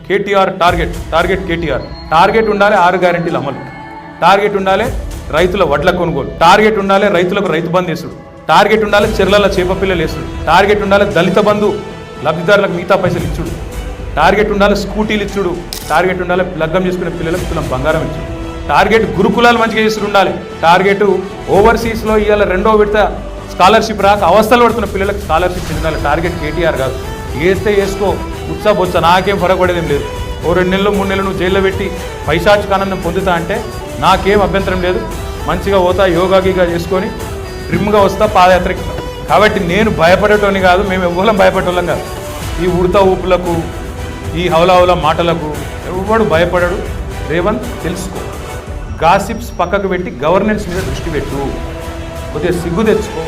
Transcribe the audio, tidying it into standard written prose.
KTR target KTR. Target ఉండాలి 6 గ్యారెంటీల అమలు, target ఉండాలి రైతుల వడ్ల కొనుగోలు, టార్గెట్ ఉండాలి రైతులకు రైతు బంధు వేసుడు, టార్గెట్ ఉండాలి చెర్లల చేప పిల్లలు వేసుడు, టార్గెట్ ఉండాలి దళిత బంధు లబ్ధిదారులకు మిగతా పైసలు ఇచ్చుడు, టార్గెట్ ఉండాలి స్కూటీలు ఇచ్చుడు, టార్గెట్ ఉండాలి లగ్గం చేసుకునే పిల్లలకు తులం బంగారం ఇచ్చుడు, టార్గెట్ గురుకులాలు మంచిగా చేసుడు ఉండాలి, టార్గెట్ ఓవర్సీస్లో ఇవాళ 2వ విడత స్కాలర్షిప్ రాక అవస్థలు పడుతున్న పిల్లలకు స్కాలర్షిప్ ఉండాలి. టార్గెట్ కేటీఆర్ కాదు. వేస్తే వేసుకో, బొచ్చ నాకేం ఫరకపడేదేం లేదు. ఓ 2 నెలలు 3 నెలలు నువ్వు జైల్లో పెట్టి పైశాచిక ఆనందం పొందుతా అంటే నాకేం అభ్యంతరం లేదు. మంచిగా పోతా, యోగా గీగా చేసుకొని ట్రిమ్గా వస్తా, పాదయాత్రకి. కాబట్టి నేను భయపడేటోని కాదు, మేము ఎవ్వరం భయపడేటోళ్ళం కాదు. ఈ ఉడత ఊపులకు, ఈ హౌలా మాటలకు ఎవడు భయపడడు. రేవంత్ తెలుసుకో, గాసిప్స్ పక్కకు పెట్టి గవర్నెన్స్ మీద దృష్టి పెట్టు, కొద్దిగా సిగ్గు తెచ్చుకో.